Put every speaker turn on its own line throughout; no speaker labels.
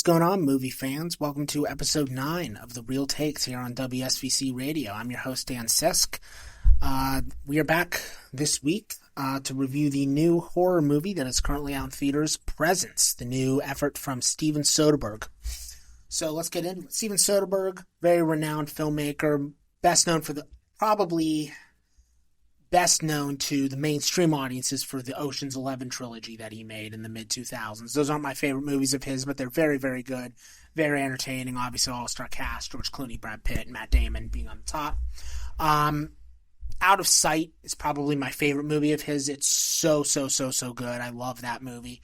going on, movie fans? Welcome to episode 9 of The Real Takes here on WSVC Radio. I'm your host, Dan Sisk. We are back this week to review the new horror movie that is currently out in theaters, Presence, the new effort from Steven Soderbergh. So let's get into it. Steven Soderbergh, very renowned filmmaker, best known to the mainstream audiences for the Ocean's 11 trilogy that he made in the mid-2000s. Those aren't my favorite movies of his, but they're very, very good, very entertaining. Obviously, all-star cast, George Clooney, Brad Pitt, and Matt Damon being on the top. Out of Sight is probably my favorite movie of his. It's so good. I love that movie.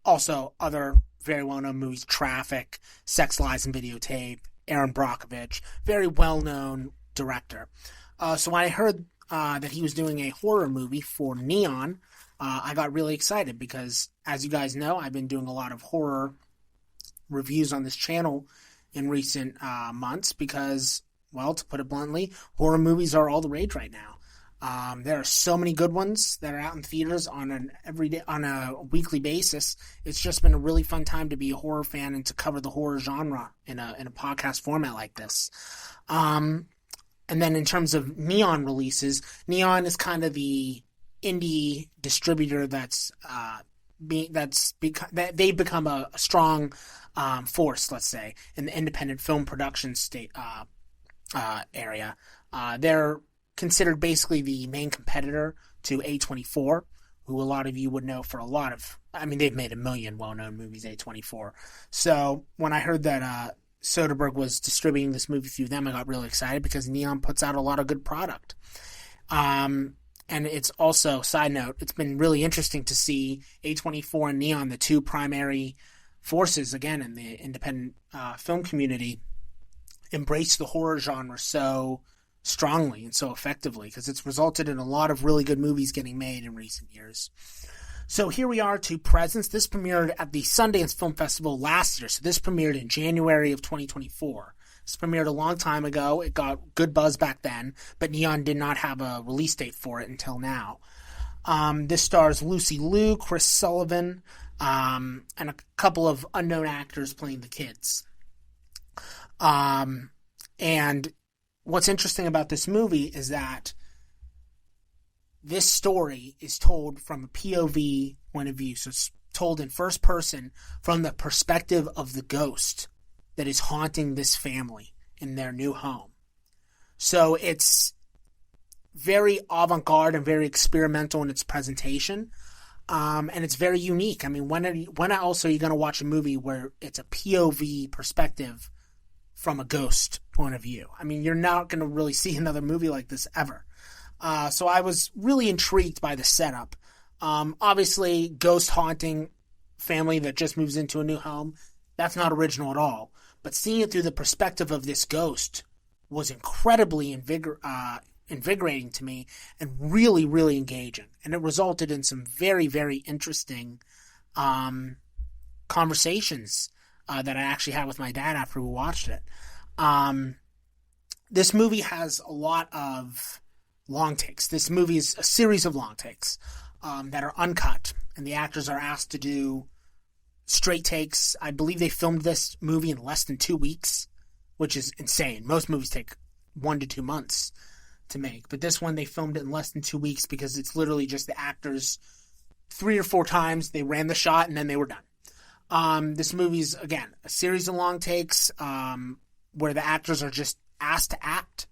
Also, other very well-known movies, Traffic, Sex, Lies, and Videotape, Aaron Brockovich, very well-known director. So when I heard that he was doing a horror movie for Neon, I got really excited because, as you guys know, I've been doing a lot of horror reviews on this channel in recent months because, well, to put it bluntly, horror movies are all the rage right now. There are so many good ones that are out in theaters on a weekly basis. It's just been a really fun time to be a horror fan and to cover the horror genre in a podcast format like this. And then in terms of Neon releases, Neon is kind of the indie distributor they've become a strong force, let's say, in the independent film production area. They're considered basically the main competitor to A24, who a lot of you would know for they've made a million well-known movies, A24. So when I heard that Soderbergh was distributing this movie through them, I got really excited because Neon puts out a lot of good product. And it's also, side note, it's been really interesting to see A24 and Neon, the two primary forces, again, in the independent film community, embrace the horror genre so strongly and so effectively because it's resulted in a lot of really good movies getting made in recent years. So here we are to Presence. This premiered at the Sundance Film Festival last year. So this premiered in January of 2024. This premiered a long time ago. It got good buzz back then, but Neon did not have a release date for it until now. This stars Lucy Liu, Chris Sullivan, and a couple of unknown actors playing the kids. And what's interesting about this movie is that this story is told from a POV point of view. So it's told in first person from the perspective of the ghost that is haunting this family in their new home. So it's very avant-garde and very experimental in its presentation. And it's very unique. I mean, when else are you going to watch a movie where it's a POV perspective from a ghost point of view? I mean, you're not going to really see another movie like this ever. So I was really intrigued by the setup. Obviously, ghost haunting family that just moves into a new home, that's not original at all. But seeing it through the perspective of this ghost was incredibly invigorating to me and really, really engaging. And it resulted in some very, very interesting conversations that I actually had with my dad after we watched it. This movie has a lot of long takes. This movie is a series of long takes that are uncut, and the actors are asked to do straight takes. I believe they filmed this movie in less than 2 weeks, which is insane. Most movies take 1 to 2 months to make, but this one they filmed it in less than 2 weeks because it's literally just the actors 3 or 4 times. They ran the shot and then they were done. This movie's, again, a series of long takes where the actors are just asked to act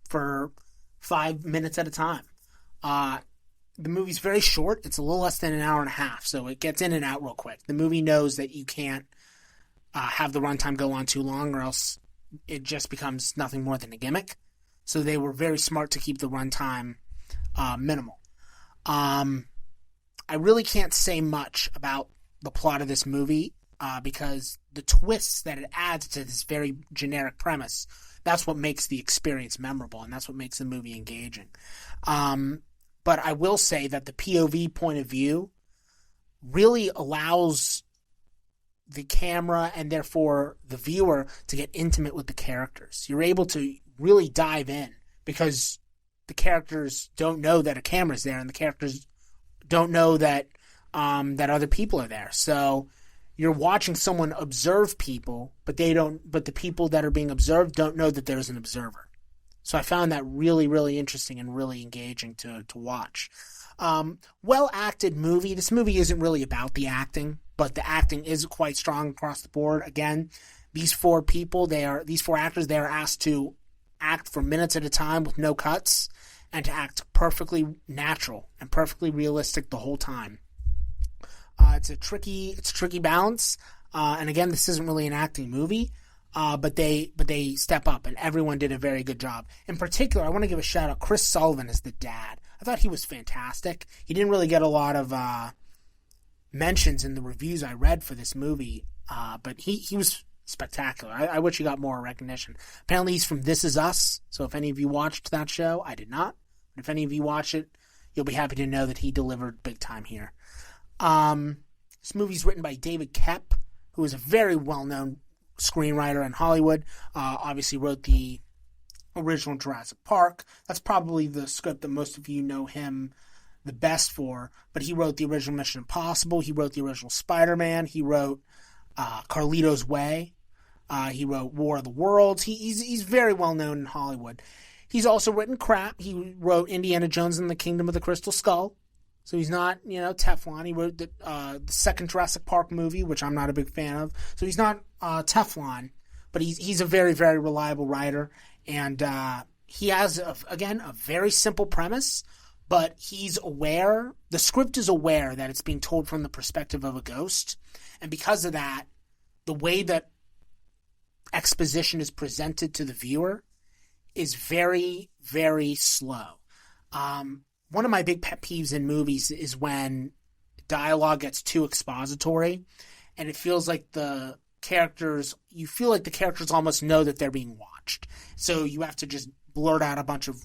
for 5 minutes at a time. The movie's very short. It's a little less than an hour and a half, so it gets in and out real quick. The movie knows that you can't have the runtime go on too long or else it just becomes nothing more than a gimmick. So they were very smart to keep the runtime minimal. I really can't say much about the plot of this movie because the twists that it adds to this very generic premise, that's what makes the experience memorable, and that's what makes the movie engaging. But I will say that the POV point of view really allows the camera and therefore the viewer to get intimate with the characters. You're able to really dive in because the characters don't know that a camera's there and the characters don't know that that other people are there. So you're watching someone observe people, but the people that are being observed don't know that there's an observer. So I found that really, really interesting and really engaging to watch. Well-acted movie. This movie isn't really about the acting, but the acting is quite strong across the board. Again, these four actors, they are asked to act for minutes at a time with no cuts and to act perfectly natural and perfectly realistic the whole time. It's a tricky balance. And again, this isn't really an acting movie, but they step up, and everyone did a very good job. In particular, I want to give a shout out. Chris Sullivan as the dad. I thought he was fantastic. He didn't really get a lot of mentions in the reviews I read for this movie, but he was spectacular. I wish he got more recognition. Apparently, he's from This Is Us. So if any of you watched that show, I did not. But if any of you watch it, you'll be happy to know that he delivered big time here. This movie's written by David Koepp, who is a very well-known screenwriter in Hollywood. Obviously wrote the original Jurassic Park. That's probably the script that most of you know him the best for. But he wrote the original Mission Impossible. He wrote the original Spider-Man. He wrote Carlito's Way. He wrote War of the Worlds. He's very well-known in Hollywood. He's also written crap. He wrote Indiana Jones and the Kingdom of the Crystal Skull. So he's not, Teflon. He wrote the second Jurassic Park movie, which I'm not a big fan of. So he's not Teflon, but he's a very, very reliable writer. And he has, a very simple premise, but he's aware, the script is aware that it's being told from the perspective of a ghost. And because of that, the way that exposition is presented to the viewer is very, very slow. One of my big pet peeves in movies is when dialogue gets too expository and it feels like the characters almost know that they're being watched. So you have to just blurt out a bunch of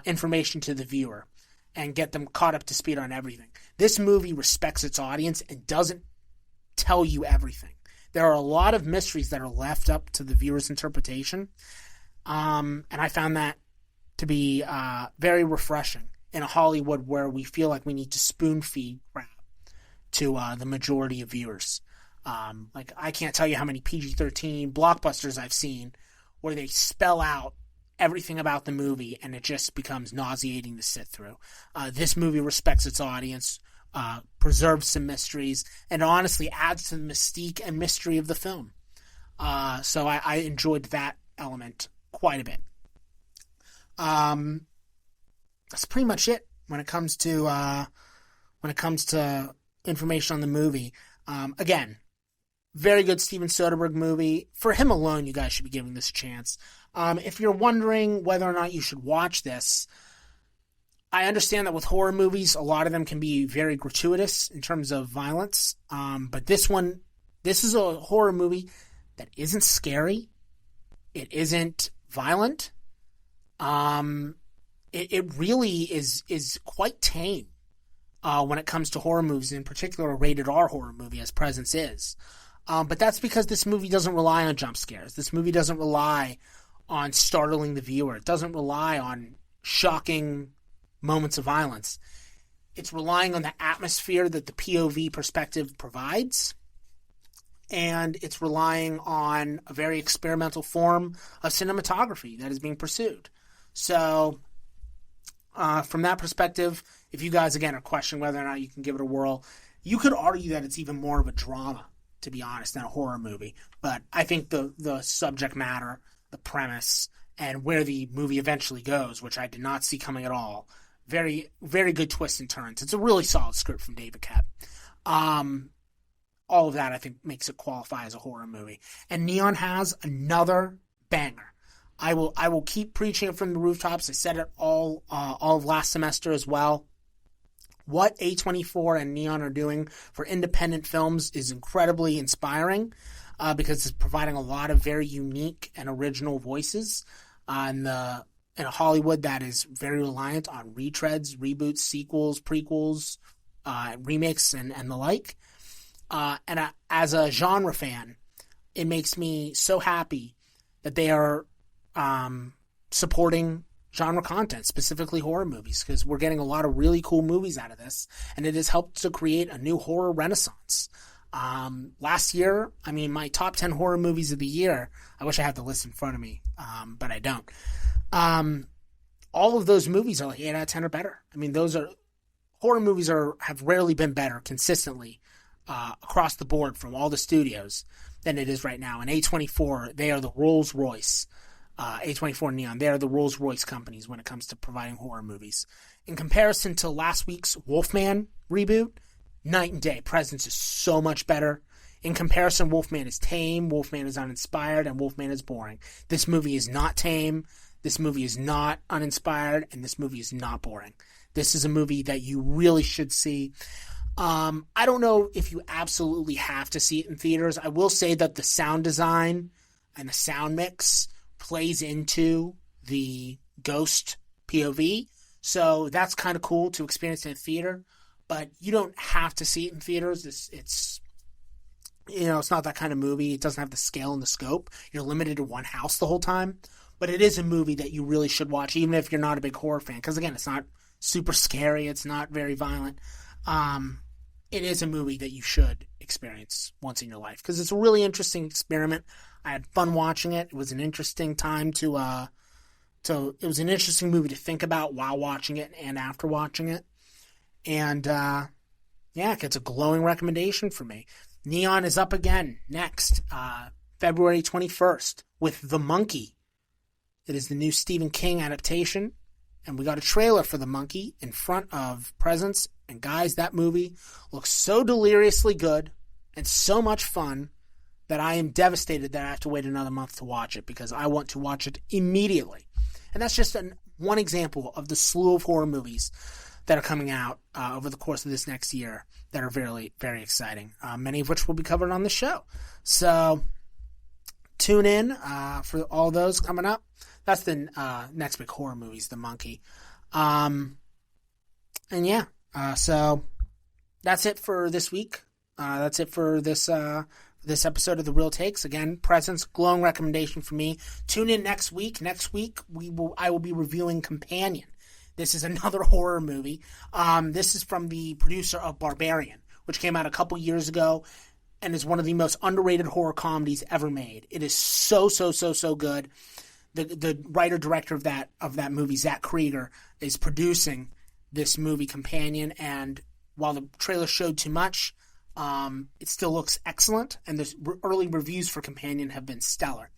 information to the viewer and get them caught up to speed on everything. This movie respects its audience and doesn't tell you everything. There are a lot of mysteries that are left up to the viewer's interpretation. And I found that to be very refreshing in a Hollywood where we feel like we need to spoon feed crap to the majority of viewers. I can't tell you how many PG-13 blockbusters I've seen where they spell out everything about the movie and it just becomes nauseating to sit through. This movie respects its audience, preserves some mysteries, and honestly adds to the mystique and mystery of the film. So I enjoyed that element quite a bit. That's pretty much it when it comes to information on the movie. Again, very good Steven Soderbergh movie. For him alone, you guys should be giving this a chance. If you're wondering whether or not you should watch this, I understand that with horror movies, a lot of them can be very gratuitous in terms of violence. But this is a horror movie that isn't scary. It isn't violent. It really is quite tame when it comes to horror movies, in particular a rated R horror movie, as Presence is. But that's because this movie doesn't rely on jump scares. This movie doesn't rely on startling the viewer. It doesn't rely on shocking moments of violence. It's relying on the atmosphere that the POV perspective provides. And it's relying on a very experimental form of cinematography that is being pursued. So, from that perspective, if you guys, again, are questioning whether or not you can give it a whirl, you could argue that it's even more of a drama, to be honest, than a horror movie. But I think the subject matter, the premise, and where the movie eventually goes, which I did not see coming at all, very, very good twists and turns. It's a really solid script from David Koepp. All of that, I think, makes it qualify as a horror movie. And Neon has another banger. I will keep preaching it from the rooftops. I said it all of last semester as well. What A24 and Neon are doing for independent films is incredibly inspiring because it's providing a lot of very unique and original voices in a Hollywood that is very reliant on retreads, reboots, sequels, prequels, remakes, and the like. And as a genre fan, it makes me so happy that they are supporting genre content, specifically horror movies, because we're getting a lot of really cool movies out of this, and it has helped to create a new horror renaissance. Last year, I mean, my top 10 horror movies of the year, I wish I had the list in front of me, but I don't. All of those movies are like 8 out of 10 or better. I mean, horror movies have rarely been better consistently across the board from all the studios than it is right now. And A24, they are the Rolls Royce. A24 Neon, they are the Rolls Royce companies when it comes to providing horror movies. In comparison to last week's Wolfman reboot, night and day. Presence is so much better. In comparison, Wolfman is tame, Wolfman is uninspired, and Wolfman is boring. This movie is not tame, this movie is not uninspired, and this movie is not boring. This is a movie that you really should see. I don't know if you absolutely have to see it in theaters. I will say that the sound design and the sound mix plays into the Ghost POV, so that's kind of cool to experience in a theater, but you don't have to see it in theaters. It's not that kind of movie. It doesn't have the scale and the scope. You're limited to one house the whole time, but it is a movie that you really should watch, even if you're not a big horror fan, because again, it's not super scary, it's not very violent. It is a movie that you should experience once in your life, because it's a really interesting experiment. I had fun watching it. It was an interesting time it was an interesting movie to think about while watching it and after watching it. And, it gets a glowing recommendation for me. Neon is up again next, February 21st, with The Monkey. It is the new Stephen King adaptation, and we got a trailer for The Monkey in front of Presence. And guys, that movie looks so deliriously good and so much fun that I am devastated that I have to wait another month to watch it, because I want to watch it immediately. And that's just one example of the slew of horror movies that are coming out over the course of this next year that are very, very exciting, many of which will be covered on the show. So tune in for all those coming up. That's the next big horror movies, The Monkey. So that's it for this week. That's it for this episode of The Real Takes. Again, Presence, glowing recommendation for me. Tune in next week. Next week, I will be reviewing Companion. This is another horror movie. This is from the producer of Barbarian, which came out a couple years ago and is one of the most underrated horror comedies ever made. It is so good. The writer-director of that movie, Zach Krieger, is producing this movie Companion, and while the trailer showed too much, it still looks excellent, and the early reviews for Companion have been stellar.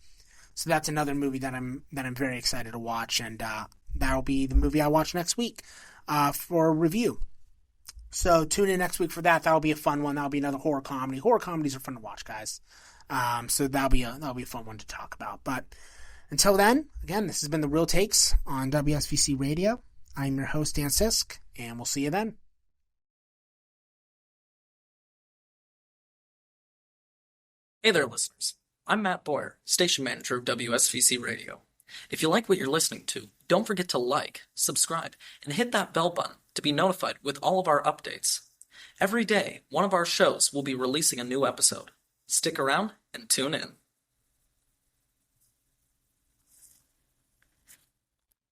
So that's another movie that I'm very excited to watch, and that'll be the movie I watch next week for review. So tune in next week for that. That'll be a fun one. That'll be another horror comedy. Horror comedies are fun to watch, guys. So that'll be a fun one to talk about. But until then, again, this has been The Real Takes on WSVC Radio. I'm your host, Dan Sisk, and we'll see you then.
Hey there, listeners. I'm Matt Boyer, station manager of WSVC Radio. If you like what you're listening to, don't forget to like, subscribe, and hit that bell button to be notified with all of our updates. Every day, one of our shows will be releasing a new episode. Stick around and tune in.